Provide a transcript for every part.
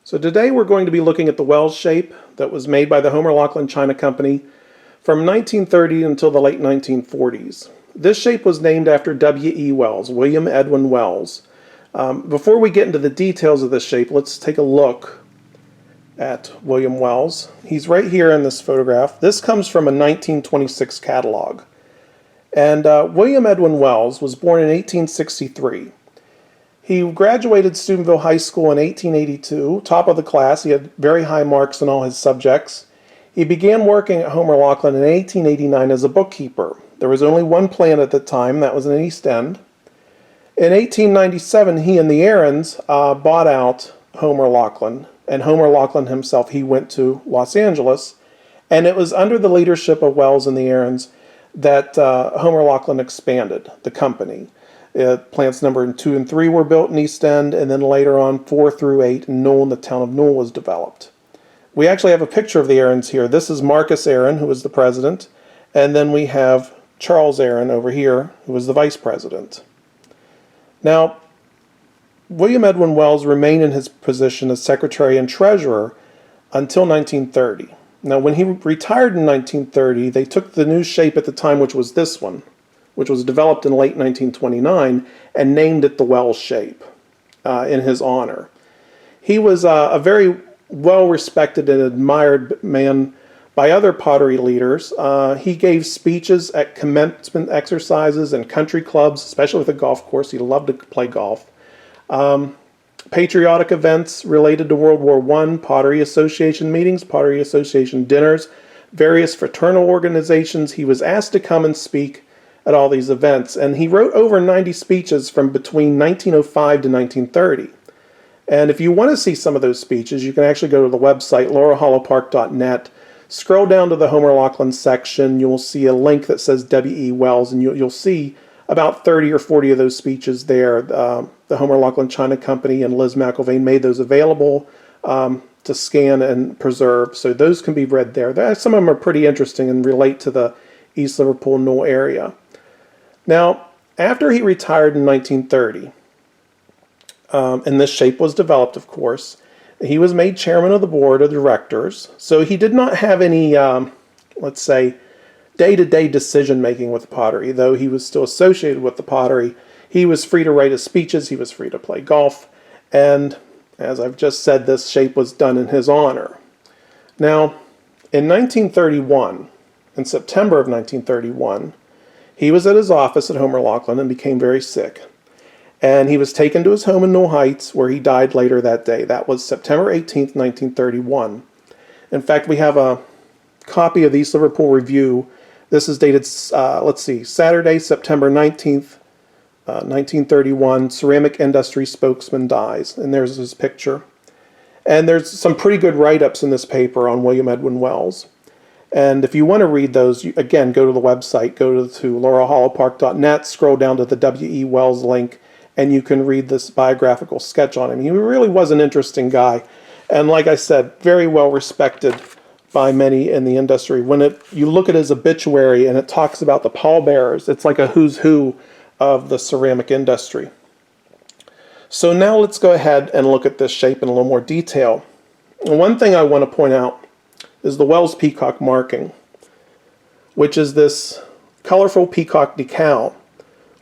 So today we're going to be looking at the Wells shape that was made by the Homer Laughlin China Company from 1930 until the late 1940s. This shape was named after W.E. Wells, William Edwin Wells. Before we get into the details of this shape, let's take a look at William Wells. He's right here in this photograph. This comes from a 1926 catalog. And William Edwin Wells was born in 1863. He graduated Steubenville High School in 1882, top of the class. He had very high marks in all his subjects. He began working at Homer Laughlin in 1889 as a bookkeeper. There was only one plant at the time, that was in East End. In 1897, he and the Aarons bought out Homer Laughlin, and Homer Laughlin himself, he went to Los Angeles, and it was under the leadership of Wells and the Aarons that Homer Laughlin expanded the company. Plants number 2 and 3 were built in East End, and then later on 4 through 8 in Newell, and the town of Newell was developed. We actually have a picture of the Aarons here. This is Marcus Aaron, who was the president, and then we have Charles Aaron over here, who was the vice president. Now, William Edwin Wells remained in his position as secretary and treasurer until 1930. Now, when he retired in 1930, they took the new shape at the time, which was this one, which was developed in late 1929, and named it the Wells shape in his honor. He was a very well-respected and admired man by other pottery leaders. He gave speeches at commencement exercises and country clubs, especially with a golf course. He loved to play golf. Patriotic events related to World War I, Pottery Association meetings, Pottery Association dinners, various fraternal organizations. He was asked to come and speak at all these events, and he wrote over 90 speeches from between 1905 to 1930. And if you want to see some of those speeches, you can actually go to the website, laurelhollowpark.net, scroll down to the Homer Laughlin section. You'll see a link that says W.E. Wells, and you'll see about 30 or 40 of those speeches there. The Homer Laughlin China Company and Liz McIlvaine made those available to scan and preserve, so those can be read there. Some of them are pretty interesting and relate to the East Liverpool, Newell area. Now, after he retired in 1930, and this shape was developed, of course, he was made chairman of the board of directors, so he did not have any, let's say, day-to-day decision-making with pottery, though he was still associated with the pottery. He was free to write his speeches, he was free to play golf, and as I've just said, this shape was done in his honor. Now, in 1931, in September of 1931, he was at his office at Homer Laughlin and became very sick. And he was taken to his home in Newell Heights, where he died later that day. That was September 18th, 1931. In fact, we have a copy of the East Liverpool Review. This is dated, Saturday, September 19th, 1931. Ceramic industry spokesman dies. And there's his picture. And there's some pretty good write-ups in this paper on William Edwin Wells. And if you want to read those, again, go to the website, go to laurelhollowpark.net, scroll down to the W.E. Wells link, and you can read this biographical sketch on him. He really was an interesting guy. And like I said, very well respected by many in the industry. When you look at his obituary and it talks about the pallbearers, it's like a who's who of the ceramic industry. So now let's go ahead and look at this shape in a little more detail. And one thing I want to point out is the Wells Peacock marking, which is this colorful peacock decal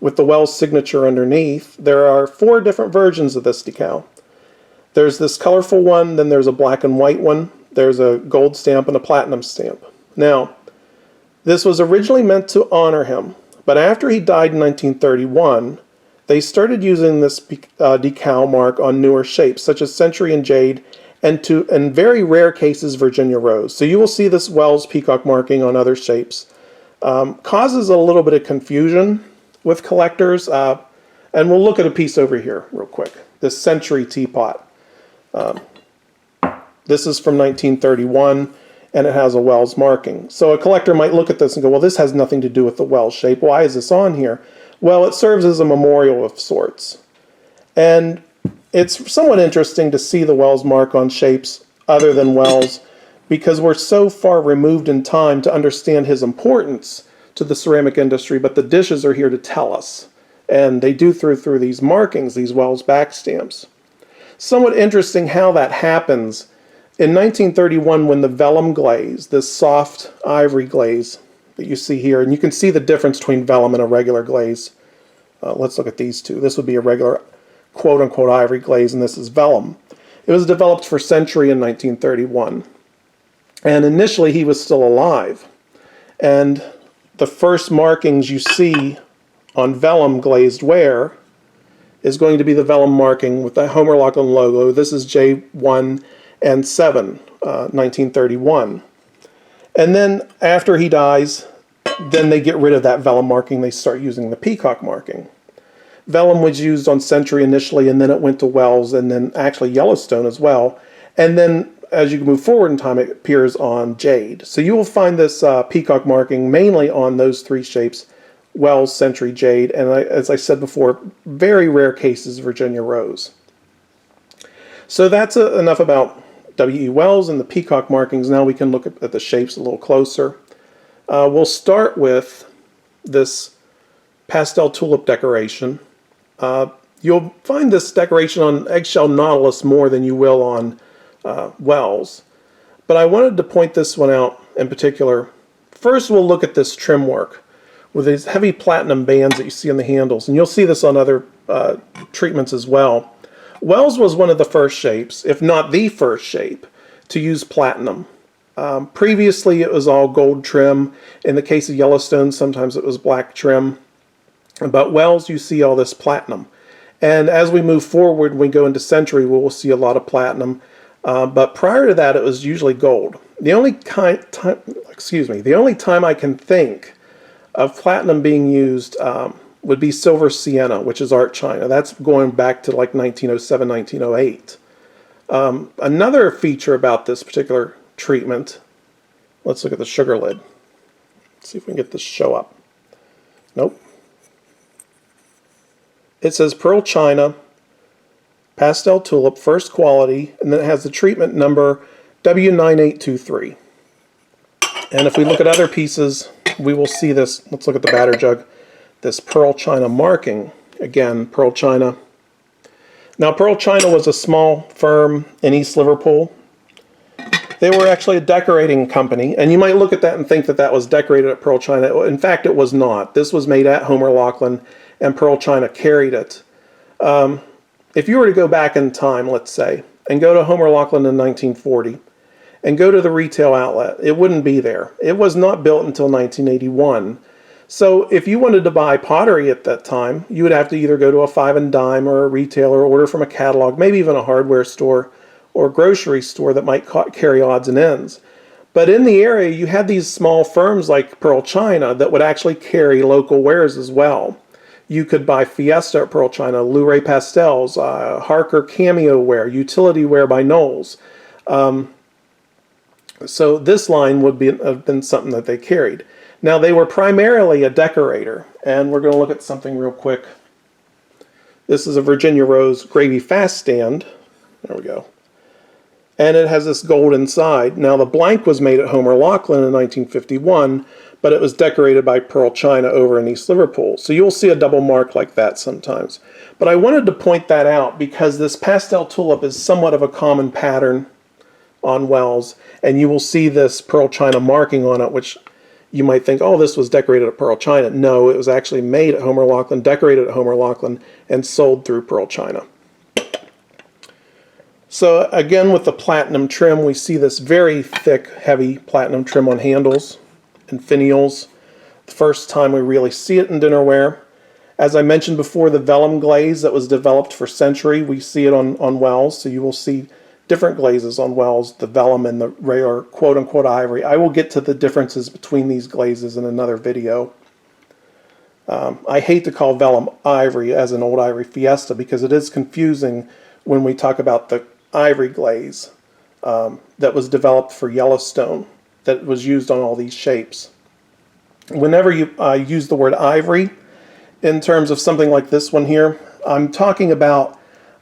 with the Wells signature underneath. There are 4 different versions of this decal. There's this colorful one, then there's a black and white one, there's a gold stamp and a platinum stamp. Now, this was originally meant to honor him, but after he died in 1931, they started using this decal mark on newer shapes, such as Century and Jade, and in very rare cases, Virginia Rose. So you will see this Wells Peacock marking on other shapes. Causes a little bit of confusion with collectors, and we'll look at a piece over here real quick. This Century teapot. This is from 1931, and it has a Wells marking. So a collector might look at this and go, well, this has nothing to do with the Wells shape. Why is this on here? Well, it serves as a memorial of sorts. And it's somewhat interesting to see the Wells mark on shapes other than Wells, because we're so far removed in time to understand his importance to the ceramic industry, but the dishes are here to tell us. And they do through these markings, these Wells back stamps. Somewhat interesting how that happens. In 1931, when the vellum glaze, this soft ivory glaze that you see here, and you can see the difference between vellum and a regular glaze. Let's look at these two. This would be a regular quote-unquote ivory glaze, and this is vellum. It was developed for Century in 1931. And initially he was still alive. And the first markings you see on vellum glazed ware is going to be the vellum marking with the Homer Laughlin logo. This is J1 and 7, 1931. And then after he dies, then they get rid of that vellum marking. They start using the Peacock marking. Vellum was used on Century initially, and then it went to Wells, and then actually Yellowstone as well. And then as you move forward in time, it appears on jade. So you will find this Peacock marking mainly on those three shapes: Wells, Century, jade, and as I said before, very rare cases Virginia rose. So that's enough about W.E. Wells and the Peacock markings. Now we can look at the shapes a little closer. We'll start with this pastel tulip decoration. You'll find this decoration on eggshell nautilus more than you will on Wells. But I wanted to point this one out in particular. First, we'll look at this trim work with these heavy platinum bands that you see on the handles. And you'll see this on other treatments as well. Wells was one of the first shapes, if not the first shape, to use platinum. Previously, it was all gold trim. In the case of Yellowstone, sometimes it was black trim. But Wells, you see all this platinum. And as we move forward, when we go into Century, we'll see a lot of platinum. But prior to that, it was usually gold. The only time I can think of platinum being used would be silver sienna, which is art china. That's going back to like 1907, 1908. Another feature about this particular treatment, let's look at the sugar lid. Let's see if we can get this to show up. Nope. It says Pearl China, Pastel Tulip, first quality, and then it has the treatment number W9823. And if we look at other pieces, we will see this. Let's look at the batter jug. This Pearl China marking. Again, Pearl China. Now, Pearl China was a small firm in East Liverpool. They were actually a decorating company, and you might look at that and think that that was decorated at Pearl China. In fact, it was not. This was made at Homer Laughlin, and Pearl China carried it. If you were to go back in time, let's say, and go to Homer Laughlin in 1940, and go to the retail outlet, it wouldn't be there. It was not built until 1981. So if you wanted to buy pottery at that time, you would have to either go to a five and dime or a retailer, or order from a catalog, maybe even a hardware store or grocery store that might carry odds and ends. But in the area, you had these small firms like Pearl China that would actually carry local wares as well. You could buy Fiesta at Pearl China, Luray Pastels, Harker Cameo Ware, Utility Ware by Knowles. So this line would have been something that they carried. Now, they were primarily a decorator, and we're going to look at something real quick. This is a Virginia Rose Gravy Fast Stand. There we go. And it has this gold inside. Now, the blank was made at Homer Laughlin in 1951, but it was decorated by Pearl China over in East Liverpool. So you'll see a double mark like that sometimes. But I wanted to point that out because this pastel tulip is somewhat of a common pattern on Wells, and you will see this Pearl China marking on it, which you might think, oh, this was decorated at Pearl China. No, it was actually made at Homer Laughlin, decorated at Homer Laughlin, and sold through Pearl China. So again, with the platinum trim, we see this very thick, heavy platinum trim on handles and finials. The first time we really see it in dinnerware. As I mentioned before, the vellum glaze that was developed for Century, we see it on Wells, so you will see different glazes on Wells, the vellum and the regular quote-unquote ivory. I will get to the differences between these glazes in another video. I hate to call vellum ivory as an old ivory Fiesta because it is confusing when we talk about the ivory glaze that was developed for Yellowstone that was used on all these shapes. Whenever you use the word ivory in terms of something like this one here, I'm talking about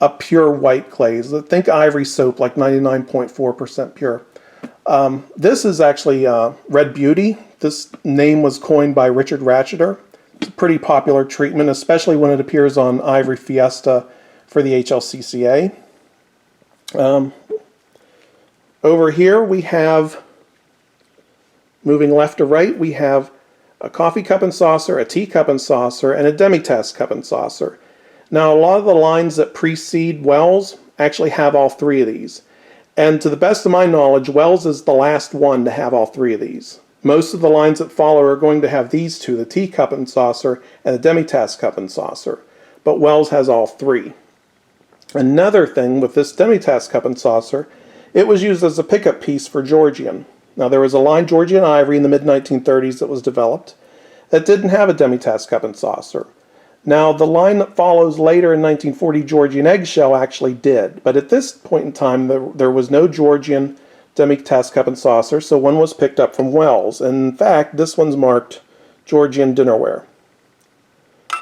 a pure white glaze. Think ivory soap, like 99.4% pure. This is actually Red Beauty. This name was coined by Richard Ratcheter. It's a pretty popular treatment, especially when it appears on Ivory Fiesta for the HLCCA. Over here we have, moving left to right, we have a coffee cup and saucer, a tea cup and saucer, and a demi-tasse cup and saucer. Now, a lot of the lines that precede Wells actually have all three of these. And to the best of my knowledge, Wells is the last one to have all three of these. Most of the lines that follow are going to have these two, the tea cup and saucer and the demi-tasse cup and saucer. But Wells has all three. Another thing with this demi-tasse cup and saucer, it was used as a pickup piece for Georgian. Now, there was a line, Georgian Ivory, in the mid-1930s that was developed that didn't have a demi-tasse cup and saucer. Now, the line that follows later in 1940, Georgian Eggshell, actually did. But at this point in time, there was no Georgian demi-tasse cup and saucer, so one was picked up from Wells. And in fact, this one's marked Georgian Dinnerware.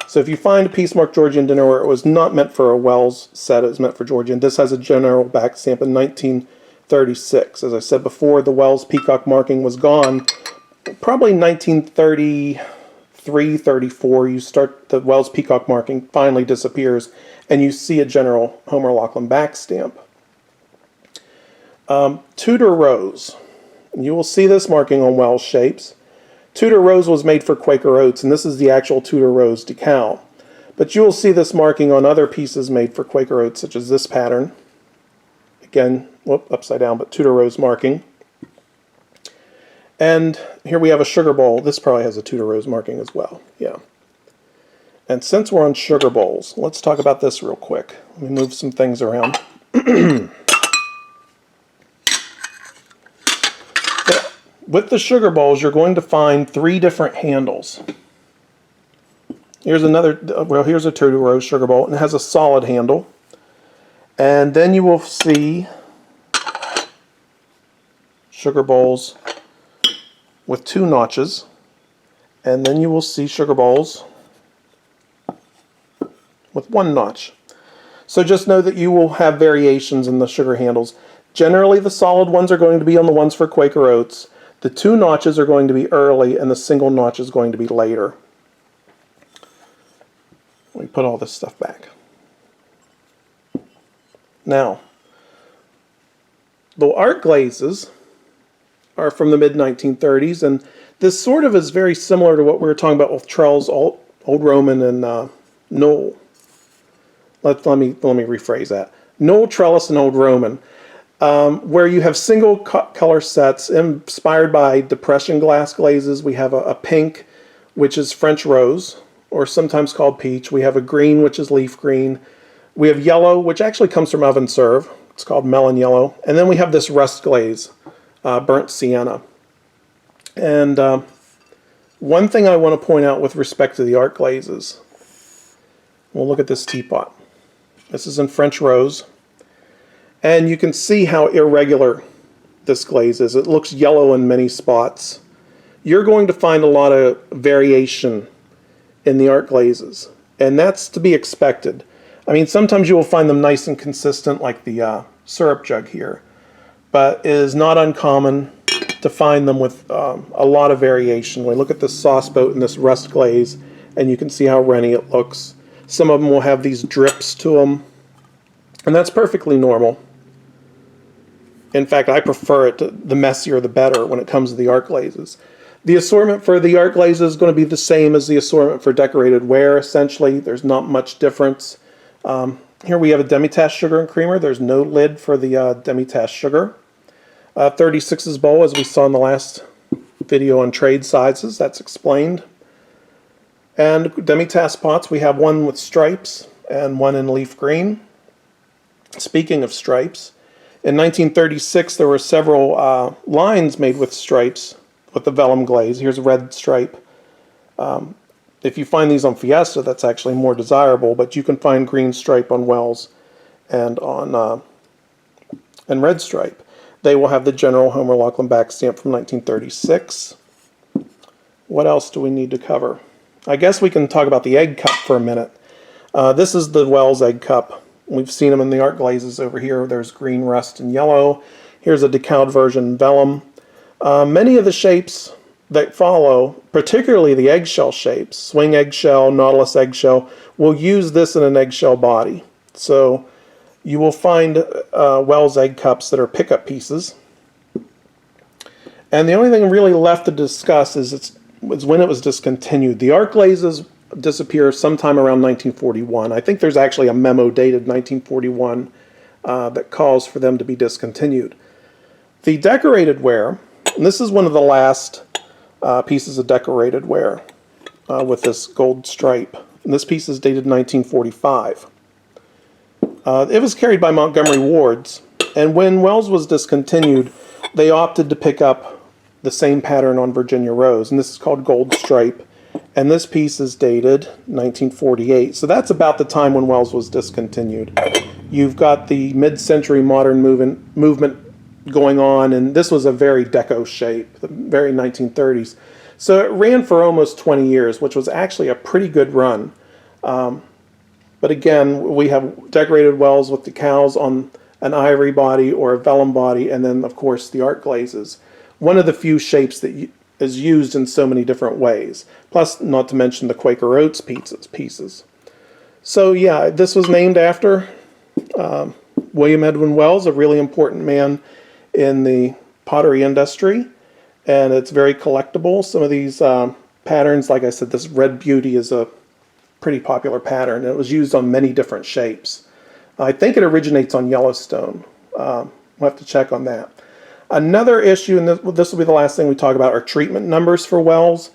So if you find a piece marked Georgian Dinnerware, it was not meant for a Wells set, it was meant for Georgian. This has a general back stamp in 1936. As I said before, the Wells Peacock marking was gone. Probably 1933, 34, you start, the Wells Peacock marking finally disappears, and you see a general Homer Laughlin back stamp. Tudor Rose. You will see this marking on Wells shapes. Tudor Rose was made for Quaker Oats, and this is the actual Tudor Rose decal. But you will see this marking on other pieces made for Quaker Oats, such as this pattern. Again, whoop, upside down, but Tudor Rose marking. And here we have a sugar bowl. This probably has a Tudor Rose marking as well. Yeah. And since we're on sugar bowls, let's talk about this real quick. Let me move some things around. With the sugar bowls, you're going to find three different handles. Here's another, well, here's a Tudor Rose sugar bowl, and it has a solid handle. And then you will see sugar bowls with two notches. And then you will see sugar bowls with one notch. So just know that you will have variations in the sugar handles. Generally, the solid ones are going to be on the ones for Quaker Oats. The two notches are going to be early, and the single notch is going to be later. Let me put all this stuff back. Now, the art glazes are from the mid-1930s, and this sort of is very similar to what we were talking about with Charles Old Roman and Knoll. Let me rephrase that. Knoll, Trellis, and Old Roman. Where you have single color sets inspired by depression glass glazes. We have a pink, which is French rose, or sometimes called peach. We have a green, which is leaf green. We have yellow, which actually comes from oven serve. It's called melon yellow. And then we have this rust glaze, burnt sienna. And one thing I want to point out with respect to the art glazes, we'll look at this teapot. This is in French rose. And you can see how irregular this glaze is. It looks yellow in many spots. You're going to find a lot of variation in the art glazes, and that's to be expected. I mean, sometimes you will find them nice and consistent, like the syrup jug here, but it is not uncommon to find them with a lot of variation. We look at this sauce boat and this rust glaze, and you can see how runny it looks. Some of them will have these drips to them, and that's perfectly normal. In fact, I prefer it, the messier the better when it comes to the art glazes. The assortment for the art glazes is going to be the same as the assortment for decorated ware, essentially. There's not much difference. Here we have a demi-tasse sugar and creamer. There's no lid for the demi-tasse sugar. 36's bowl, as we saw in the last video on trade sizes, that's explained. And demi-tasse pots, we have one with stripes and one in leaf green. Speaking of stripes, in 1936 there were several lines made with stripes with the vellum glaze. Here's a red stripe. If you find these on Fiesta, that's actually more desirable, but you can find green stripe on Wells and on and red stripe. They will have the general Homer Laughlin back stamp from 1936. What else do we need to cover? I guess we can talk about the egg cup for a minute. This is the Wells egg cup. We've seen them in the art glazes over here. There's green, rust, and yellow. Here's a decaled version, vellum. Many of the shapes that follow, particularly the eggshell shapes, swing eggshell, nautilus eggshell, will use this in an eggshell body. So You will find Wells egg cups that are pickup pieces. And the only thing really left to discuss is when it was discontinued. The art glazes disappear sometime around 1941. I think there's actually a memo dated 1941 that calls for them to be discontinued. The decorated ware, and this is one of the last pieces of decorated ware with this gold stripe. And this piece is dated 1945. It was carried by Montgomery Wards, and when Wells was discontinued, they opted to pick up the same pattern on Virginia Rose, and this is called Gold Stripe, and this piece is dated 1948. So that's about the time when Wells was discontinued. You've got the mid-century modern movement going on, and this was a very deco shape, the very 1930s. So it ran for almost 20 years, which was actually a pretty good run. But again, we have decorated Wells with decals on an ivory body or a vellum body, and then, of course, the art glazes. One of the few shapes that is used in so many different ways. Plus, not to mention the Quaker Oats pieces. So, yeah, this was named after William Edwin Wells, a really important man in the pottery industry, and it's very collectible. Some of these patterns, like I said, this Red Beauty is a pretty popular pattern, and it was used on many different shapes. I think it originates on Yellowstone. We'll have to check on that. Another issue, and this will be the last thing we talk about, are treatment numbers for Wells.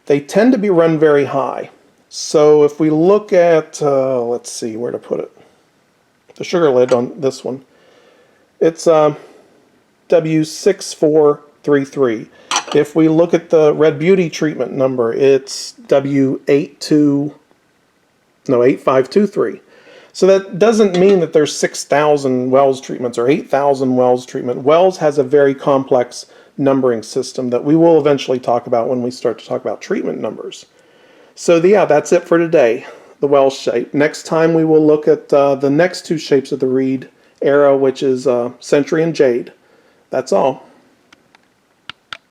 They tend to be run very high. So if we look at, let's see where to put it, the sugar lid on this one, it's W6433. If we look at the Red Beauty treatment number, it's W8523. So that doesn't mean that there's 6,000 Wells treatments or 8,000 Wells treatment. Wells has a very complex numbering system that we will eventually talk about when we start to talk about treatment numbers. So yeah, that's it for today, the Wells shape. Next time we will look at the next two shapes of the Reed era, which is Century and Jade. That's all.